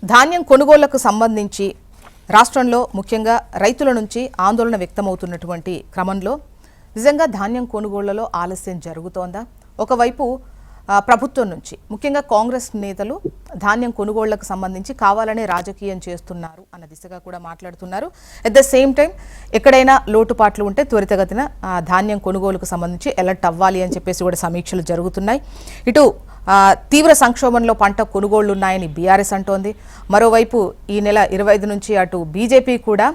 ధాన్యం కొనుగోళ్లకు సంబంధించి రాష్ట్రంలో ముఖ్యంగా రైతుల నుంచి ఆందోళన వ్యక్తమవుతున్నటువంటి క్రమంలో నిజంగా ధాన్యం కొనుగోళ్లలో ఆలస్యం జరుగుతోందా? ఒకవైపు ప్రభుత్వం నుంచి ముఖ్యంగా కాంగ్రెస్ నేతలు ధాన్యం కొనుగోళ్లకు సంబంధించి కావాలనే రాజకీయం చేస్తున్నారు అన్న దిశగా కూడా మాట్లాడుతున్నారు. అట్ ద సేమ్ టైం ఎక్కడైనా లోటుపాట్లు ఉంటే త్వరితగతిన ధాన్యం కొనుగోలుకు సంబంధించి అలర్ట్ అవ్వాలి అని చెప్పేసి కూడా సమీక్షలు జరుగుతున్నాయి. ఇటు తీవ్ర సంక్షోభంలో పంట కొనుగోళ్లు ఉన్నాయని బీఆర్ఎస్ అంటోంది. మరోవైపు ఈ నెల 25 నుంచి అటు బీజేపీ కూడా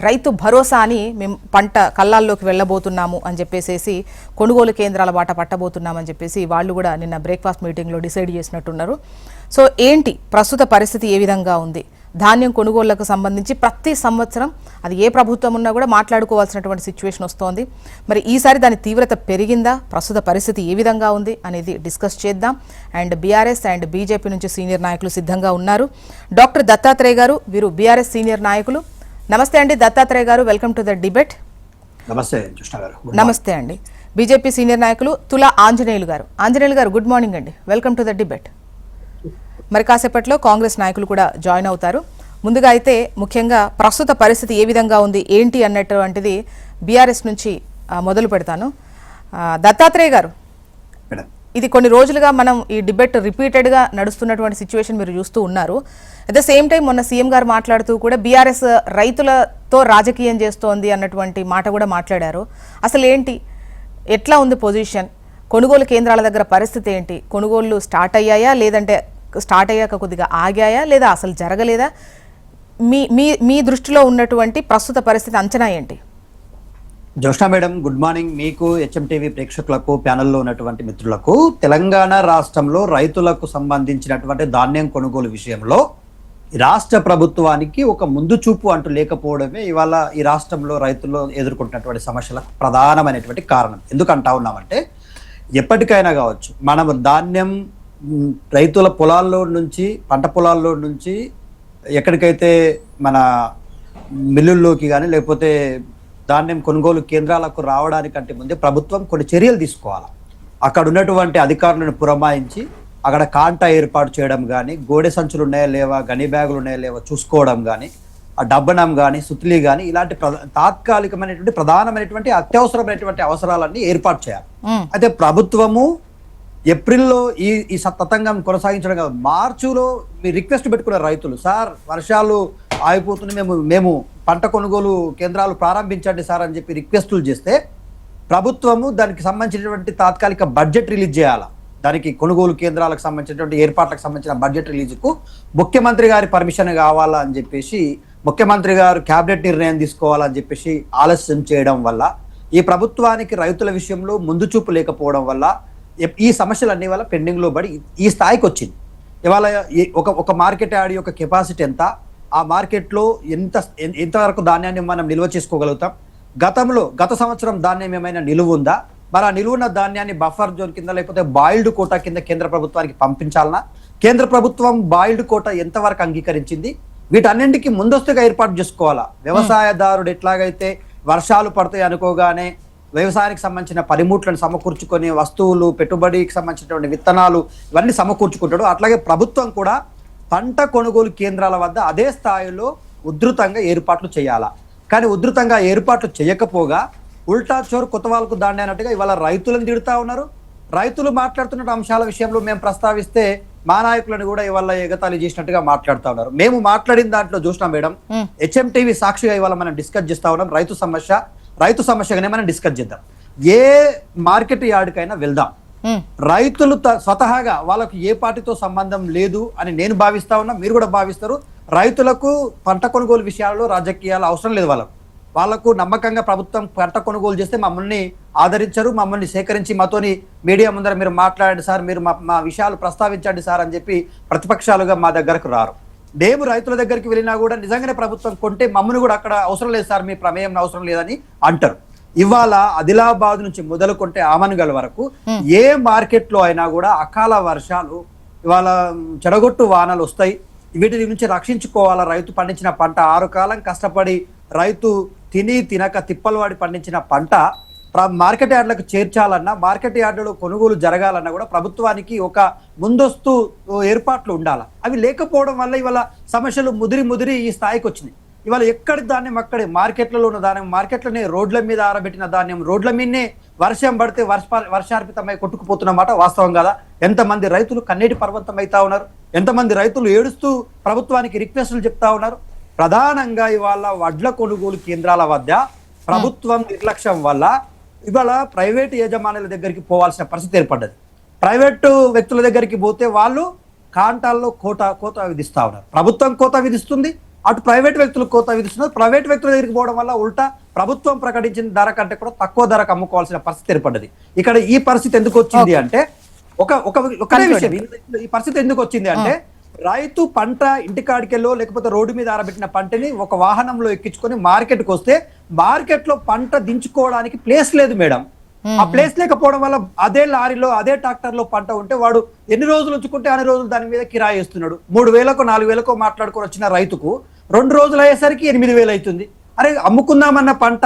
రైతు భరోసా అని మేము పంట కళ్ళాల్లోకి వెళ్ళబోతున్నాము అని చెప్పేసి కొనుగోలు కేంద్రాల బాట పట్టబోతున్నామని చెప్పేసి వాళ్ళు కూడా నిన్న బ్రేక్ఫాస్ట్ మీటింగ్లో డిసైడ్ చేసినట్టున్నారు. సో ఏంటి ప్రస్తుత పరిస్థితి, ఏ విధంగా ఉంది? ధాన్యం కొనుగోళ్లకు సంబంధించి ప్రతి సంవత్సరం అది ఏ ప్రభుత్వం ఉన్నా కూడా మాట్లాడుకోవాల్సినటువంటి సిచ్యువేషన్ వస్తోంది. మరి ఈసారి దాని తీవ్రత పెరిగిందా? ప్రస్తుత పరిస్థితి ఏ విధంగా ఉంది అనేది డిస్కస్ చేద్దాం. అండ్ బీఆర్ఎస్ అండ్ బీజేపీ నుంచి సీనియర్ నాయకులు సిద్ధంగా ఉన్నారు. డాక్టర్ దత్తాత్రేయ గారు, వీరు బీఆర్ఎస్ సీనియర్ నాయకులు. నమస్తే అండి దత్తాత్రేయ గారు, వెల్కమ్ టు ద డిబేట్. నమస్తే కృష్ణ గారు. నమస్తే అండి. బీజేపీ సీనియర్ నాయకులు తులా ఆంజనేయులు గారు. ఆంజనేయులు గారు, గుడ్ మార్నింగ్ అండి, వెల్కమ్ టు ద డిబేట్. మరి కాసేపట్లో కాంగ్రెస్ నాయకులు కూడా జాయిన్ అవుతారు. ముందుగా అయితే ముఖ్యంగా ప్రస్తుత పరిస్థితి ఏ విధంగా ఉంది ఏంటి అన్నటువంటిది బీఆర్ఎస్ నుంచి మొదలు పెడతాను. దత్తాత్రేయ గారు, ఇది కొన్ని రోజులుగా మనం ఈ డిబేట్ రిపీటెడ్గా నడుస్తున్నటువంటి సిచ్యువేషన్ మీరు చూస్తూ ఉన్నారు. అట్ ద సేమ్ టైం మొన్న సీఎం గారు మాట్లాడుతూ కూడా బీఆర్ఎస్ రైతులతో రాజకీయం చేస్తోంది అన్నటువంటి మాట కూడా మాట్లాడారు. అసలు ఏంటి, ఎట్లా ఉంది పొజిషన్? కొనుగోలు కేంద్రాల దగ్గర పరిస్థితి ఏంటి? కొనుగోళ్లు స్టార్ట్ అయ్యాయా, లేదంటే స్టార్ట్ అయ్యాక కొద్దిగా ఆగాయా, లేదా అసలు జరగలేదా? మీ దృష్టిలో ఉన్నటువంటి ప్రస్తుత పరిస్థితి అంచనా ఏంటి? జోష్నా మేడం, గుడ్ మార్నింగ్ మీకు, హెచ్ఎంటీవీ ప్రేక్షకులకు, ప్యానెల్లో ఉన్నటువంటి మిత్రులకు. తెలంగాణ రాష్ట్రంలో రైతులకు సంబంధించినటువంటి ధాన్యం కొనుగోలు విషయంలో రాష్ట్ర ప్రభుత్వానికి ఒక ముందు చూపు అంటూ లేకపోవడమే ఇవాళ ఈ రాష్ట్రంలో రైతులు ఎదుర్కొంటున్నటువంటి సమస్యలకు ప్రధానమైనటువంటి కారణం. ఎందుకంటా ఉన్నామంటే, ఎప్పటికైనా కావచ్చు మనం ధాన్యం రైతుల పొలాల్లో నుంచి, పంట పొలాల్లో నుంచి ఎక్కడికైతే మన మిల్లుల్లోకి కానీ లేకపోతే ధాన్యం కొనుగోలు కేంద్రాలకు రావడానికంటే ముందే ప్రభుత్వం కొన్ని చర్యలు తీసుకోవాలి. అక్కడ ఉన్నటువంటి అధికారులను పురమాయించి అక్కడ కాంటా ఏర్పాటు చేయడం కానీ, గోడె సంచులు ఉన్నాయా లేవా, గని బ్యాగులు ఉన్నాయా లేవా చూసుకోవడం కానీ, ఆ డబ్బనం కానీ, సుత్లీ కానీ, ఇలాంటి తాత్కాలికమైనటువంటి ప్రధానమైనటువంటి అత్యవసరమైనటువంటి అవసరాలన్నీ ఏర్పాటు చేయాలి. అయితే ప్రభుత్వము ఏప్రిల్లో ఈ తతంగం కొనసాగించడం కాదు, మార్చిలో మీ రిక్వెస్ట్ పెట్టుకున్నారు రైతులు. సార్ వర్షాలు ఆగిపోతున్నాయి, మేము పంట కొనుగోలు కేంద్రాలు ప్రారంభించండి సార్ అని చెప్పి రిక్వెస్టులు చేస్తే ప్రభుత్వము దానికి సంబంధించినటువంటి తాత్కాలిక బడ్జెట్ రిలీజ్ చేయాలి. దానికి కొనుగోలు కేంద్రాలకు సంబంధించినటువంటి ఏర్పాట్లకు సంబంధించిన బడ్జెట్ రిలీజ్కు ముఖ్యమంత్రి గారి పర్మిషన్ కావాలా అని చెప్పేసి, ముఖ్యమంత్రి గారు క్యాబినెట్ నిర్ణయం తీసుకోవాలని చెప్పేసి ఆలస్యం చేయడం వల్ల, ఈ ప్రభుత్వానికి రైతుల విషయంలో ముందు చూపు లేకపోవడం వల్ల ఈ సమస్యలన్నీ వల్ల పెండింగ్లో పడి ఈ స్థాయికి వచ్చింది. ఇవాళ ఒక మార్కెట్ యార్డ్ యొక్క కెపాసిటీ ఎంత, ఆ మార్కెట్లో ఎంతవరకు ధాన్యాన్ని మనం నిల్వ చేసుకోగలుగుతాం, గత సంవత్సరం ధాన్యం ఏమైనా నిలువ ఉందా, మరి ఆ నిలువున్న ధాన్యాన్ని బఫర్ జోన్ కింద లేకపోతే బాయిల్డ్ కోటా కింద కేంద్ర ప్రభుత్వానికి పంపించాలన్నా, కేంద్ర ప్రభుత్వం బాయిల్డ్ కోటా ఎంతవరకు అంగీకరించింది, వీటన్నింటికి ముందస్తుగా ఏర్పాటు చేసుకోవాలా. వ్యవసాయదారుడు ఎట్లాగైతే వర్షాలు పడతాయి అనుకోగానే వ్యవసాయానికి సంబంధించిన పనిముట్లను సమకూర్చుకొని, వస్తువులు, పెట్టుబడికి సంబంధించినటువంటి విత్తనాలు ఇవన్నీ సమకూర్చుకుంటాడు, అట్లాగే ప్రభుత్వం కూడా పంట కొనుగోలు కేంద్రాల వద్ద అదే స్థాయిలో ఉధృతంగా ఏర్పాట్లు చేయాలా. కానీ ఉధృతంగా ఏర్పాట్లు చేయకపోగా ఉల్టా చోరు కొత్త వాళ్ళకు దాండి అన్నట్టుగా ఇవాళ రైతులను తిడుతూ ఉన్నారు. రైతులు మాట్లాడుతున్న అంశాల విషయంలో మేము ప్రస్తావిస్తే మా నాయకులను కూడా ఇవాళ ఎగతాళి చేసినట్టుగా మాట్లాడుతూ ఉన్నారు. మేము మాట్లాడిన దాంట్లో చూసినాం మేడం, హెచ్ఎంటీవీ సాక్షిగా ఇవాళ మనం డిస్కస్ చేస్తా ఉన్నాం. రైతు సమస్యగానే మనం డిస్కస్ చేద్దాం. ఏ మార్కెట్ యార్డ్కైనా వెళ్దాం, రైతులు స్వతహాగా వాళ్ళకు ఏ పార్టీతో సంబంధం లేదు అని నేను భావిస్తా ఉన్నా, మీరు కూడా భావిస్తారు. రైతులకు పంట కొనుగోలు విషయాల్లో రాజకీయాలు అవసరం లేదు. వాళ్ళకు నమ్మకంగా ప్రభుత్వం పంట కొనుగోలు చేస్తే మమ్మల్ని ఆదరించరు, మమ్మల్ని సేకరించి మాతోని మీడియా ముందర మీరు మాట్లాడండి సార్, మీరు మా విషయాలు ప్రస్తావించండి సార్ అని చెప్పి ప్రతిపక్షాలుగా మా దగ్గరకు రారు. మేము రైతుల దగ్గరికి వెళ్ళినా కూడా నిజంగానే ప్రభుత్వం కొంటే మమ్మల్ని కూడా అక్కడ అవసరం లేదు సార్, మీ ప్రమేయం అవసరం లేదని అంటారు. ఇవాళ ఆదిలాబాద్ నుంచి మొదలుకుంటే ఆమన్గల్ వరకు ఏ మార్కెట్లో అయినా కూడా అకాల వర్షాలు, ఇవాళ చెడగొట్టు వానలు వస్తాయి. వీటి నుంచి రక్షించుకోవాలా. రైతు పండించిన పంట 6 కాలం కష్టపడి రైతు తినక తిప్పలవాడి పండించిన పంట మార్కెట్ యార్డులకు చేర్చాలన్నా, మార్కెట్ యార్డులో కొనుగోలు జరగాలన్నా కూడా ప్రభుత్వానికి ఒక ముందస్తు ఏర్పాట్లు ఉండాలి. అవి లేకపోవడం వల్ల ఇవాళ సమస్యలు ముదిరి ఈ స్థాయికి వచ్చినాయి. ఇవాళ ఎక్కడి ధాన్యం అక్కడే, మార్కెట్లలో ఉన్న ధాన్యం మార్కెట్లోనే, రోడ్ల మీద ఆరబెట్టిన ధాన్యం రోడ్ల మీదనే వర్షం పడితే వర్షార్పితమై కొట్టుకుపోతున్నమాట వాస్తవం కదా. ఎంతమంది రైతులు కన్నీటి పర్వతం అవుతా ఉన్నారు, ఎంతమంది రైతులు ఏడుస్తూ ప్రభుత్వానికి రిక్వెస్టులు చెప్తా ఉన్నారు. ప్రధానంగా ఇవాళ వడ్ల కొనుగోలు కేంద్రాల వద్ద ప్రభుత్వం నిర్లక్ష్యం వల్ల ఇవాళ ప్రైవేటు యాజమాన్యాల దగ్గరికి పోవాల్సిన పరిస్థితి ఏర్పడ్డది. ప్రైవేటు వ్యక్తుల దగ్గరికి పోతే వాళ్ళు కాంటాల్లో కోత విధిస్తా ఉన్నారు. ప్రభుత్వం కోత విధిస్తుంది, అటు ప్రైవేట్ వ్యక్తులు కోత విధిస్తున్నారు. ప్రైవేట్ వ్యక్తుల దగ్గరికి పోవడం వల్ల ఉల్టా ప్రభుత్వం ప్రకటించిన ధర కంటే కూడా తక్కువ ధరకు అమ్ముకోవాల్సిన పరిస్థితి ఏర్పడ్డది. ఇక్కడ ఈ పరిస్థితి ఎందుకు వచ్చింది అంటే ఒకటే విషయం, ఈ పరిస్థితి ఎందుకు వచ్చింది అంటే రైతు పంట ఇంటికాడికెళ్ళో లేకపోతే రోడ్డు మీద ఆరబెట్టిన పంటని ఒక వాహనంలో ఎక్కించుకొని మార్కెట్కి వస్తే మార్కెట్ లో పంట దించుకోవడానికి ప్లేస్ లేదు మేడం. ఆ ప్లేస్ లేకపోవడం వల్ల అదే లారీలో అదే ట్రాక్టర్ లో పంట ఉంటే వాడు ఎన్ని రోజులు ఉంచుకుంటే అన్ని రోజులు దాని మీద కిరాయి ఇస్తున్నాడు. 3,000కో 4,000కో మాట్లాడుకొని వచ్చిన రైతుకు 2 రోజులు అయ్యేసరికి 8,000 అవుతుంది. అరే అమ్ముకుందామన్న పంట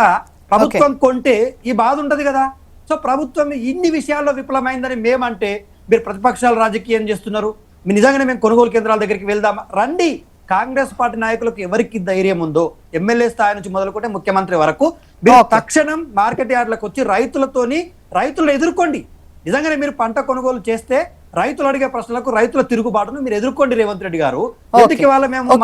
ప్రభుత్వం కొంటే ఈ బాధ ఉంటది కదా. సో ప్రభుత్వం ఇన్ని విషయాల్లో విఫలమైందని మేమంటే మీరు ప్రతిపక్షాలు రాజకీయం చేస్తున్నారు, మీరు నిజంగానే మేము కొనుగోలు కేంద్రాల దగ్గరికి వెళ్దామా రండి. కాంగ్రెస్ పార్టీ నాయకులకు ఎవరికి ధైర్యం ఉందో ఎమ్మెల్యే స్థాయి నుంచి మొదలుకుంటే ముఖ్యమంత్రి వరకు మీరు తక్షణం మార్కెట్ యార్డులకు వచ్చి రైతులను ఎదుర్కోండి. నిజంగానే మీరు పంట కొనుగోలు చేస్తే రైతులు అడిగే ప్రశ్నలకు రైతుల తిరుగుబాటును మీరు ఎదుర్కోండి రేవంత్ రెడ్డి గారు. ఎందుకు ఇవాళ మేము